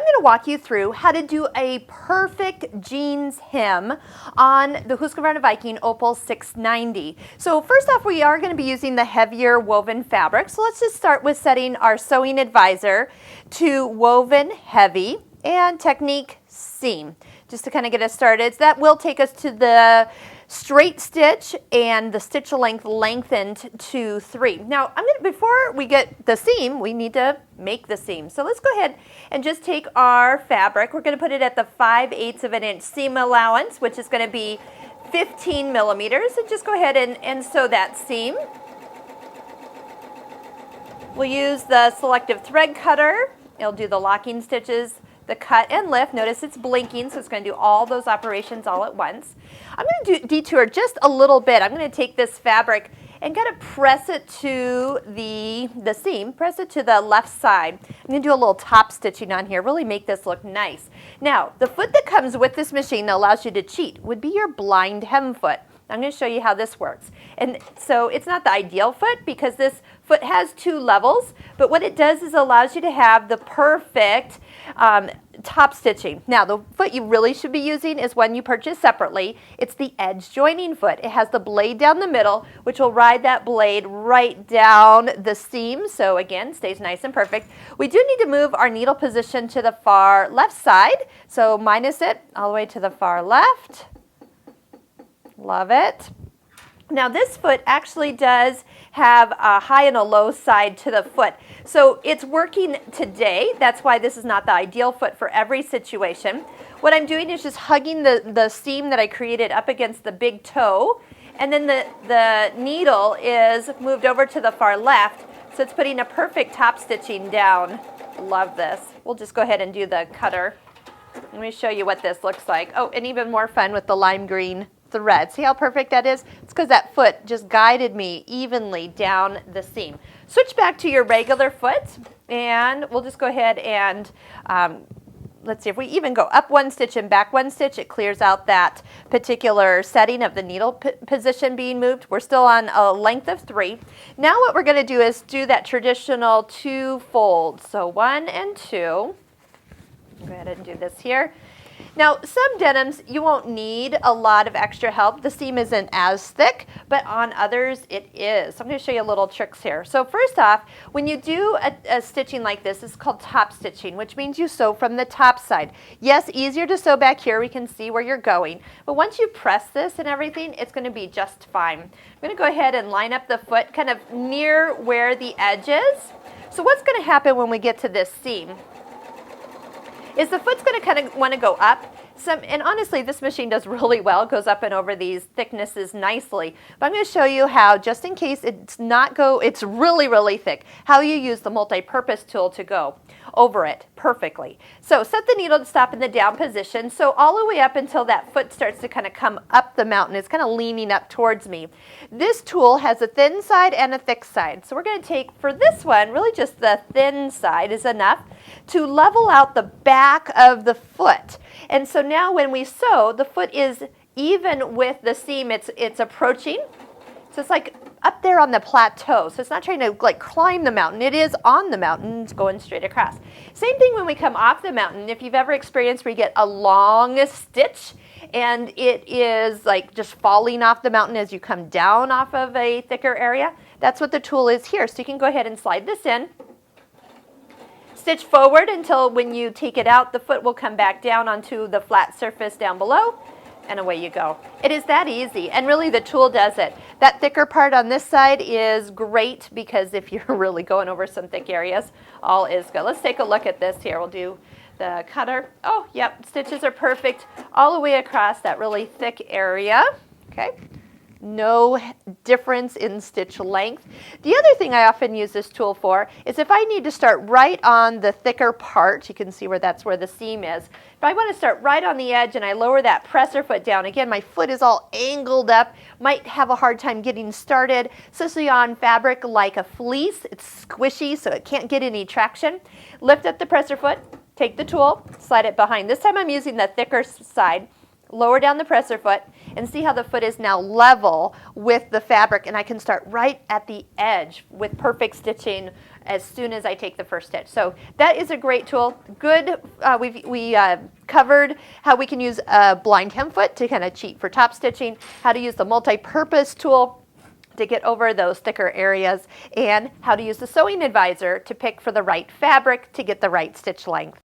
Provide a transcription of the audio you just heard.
I'm going to walk you through how to do a perfect jeans hem on the Husqvarna Viking Opal 690. So first off, we are going to be using the heavier woven fabric. So let's just start with setting our sewing advisor to woven heavy and technique seam, just to kind of get us started. So that will take us to the straight stitch and the stitch length lengthened to 3. Now, before we get the seam, we need to make the seam. So let's go ahead and just take our fabric. We're going to put it at the 5/8 of an inch seam allowance, which is going to be 15 millimeters, and just go ahead and sew that seam. We'll use the selective thread cutter. It'll do the locking stitches, the cut and lift. Notice it's blinking, so it's going to do all those operations all at once. I'm going to detour just a little bit. I'm going to take this fabric and kind of press it to the seam, press it to the left side. I'm going to do a little top stitching on here, really make this look nice. Now, the foot that comes with this machine that allows you to cheat would be your blind hem foot. I'm going to show you how this works. And so it's not the ideal foot because this foot has 2 levels, but what it does is allows you to have the perfect top stitching. Now, the foot you really should be using is one you purchase separately. It's the edge joining foot. It has the blade down the middle, which will ride that blade right down the seam. So again, stays nice and perfect. We do need to move our needle position to the far left side. So minus it all the way to the far left. Love it. Now this foot actually does have a high and a low side to the foot. So it's working today. That's why this is not the ideal foot for every situation. What I'm doing is just hugging the seam that I created up against the big toe. And then the needle is moved over to the far left. So it's putting a perfect top stitching down. Love this. We'll just go ahead and do the cutter. Let me show you what this looks like. Oh, and even more fun with the lime green thread. See how perfect that is? It's because that foot just guided me evenly down the seam. Switch back to your regular foot, and we'll just go ahead and let's see, if we even go up 1 stitch and back 1 stitch, it clears out that particular setting of the needle position being moved. We're still on a length of 3. Now what we're going to do is do that traditional 2 folds. So 1 and 2. Go ahead and do this here. Now, some denims, you won't need a lot of extra help. The seam isn't as thick, but on others, it is. So I'm going to show you little tricks here. So first off, when you do a stitching like this, it's called top stitching, which means you sew from the top side. Yes, easier to sew back here. We can see where you're going. But once you press this and everything, it's going to be just fine. I'm going to go ahead and line up the foot kind of near where the edge is. So what's going to happen when we get to this seam is the foot's going to kind of want to go up. And honestly, this machine does really well. It goes up and over these thicknesses nicely. But I'm going to show you how, just in case it's really, really thick, how you use the multi-purpose tool to go over it perfectly. So set the needle to stop in the down position. So all the way up until that foot starts to kind of come up the mountain. It's kind of leaning up towards me. This tool has a thin side and a thick side. So we're going to take, for this one, really just the thin side is enough to level out the back of the foot. And so now when we sew, the foot is even with the seam. It's approaching. So it's like up there on the plateau. So it's not trying to like climb the mountain. It is on the mountain. It's going straight across. Same thing when we come off the mountain. If you've ever experienced where you get a long stitch and it is like just falling off the mountain as you come down off of a thicker area, that's what the tool is here. So you can go ahead and slide this in. Stitch forward until when you take it out, the foot will come back down onto the flat surface down below, and away you go. It is that easy, and really the tool does it. That thicker part on this side is great because if you're really going over some thick areas, all is good. Let's take a look at this here. We'll do the cutter. Oh, yep, stitches are perfect all the way across that really thick area. Okay. No difference in stitch length. The other thing I often use this tool for is if I need to start right on the thicker part, you can see where that's where the seam is. If I want to start right on the edge and I lower that presser foot down, again, my foot is all angled up, might have a hard time getting started, especially on fabric like a fleece. It's squishy, so it can't get any traction. Lift up the presser foot, take the tool, slide it behind. This time I'm using the thicker side. Lower down the presser foot and see how the foot is now level with the fabric, and I can start right at the edge with perfect stitching as soon as I take the first stitch. So that is a great tool. Good, we covered how we can use a blind hem foot to kind of cheat for top stitching, how to use the multi-purpose tool to get over those thicker areas, and how to use the sewing advisor to pick for the right fabric to get the right stitch length.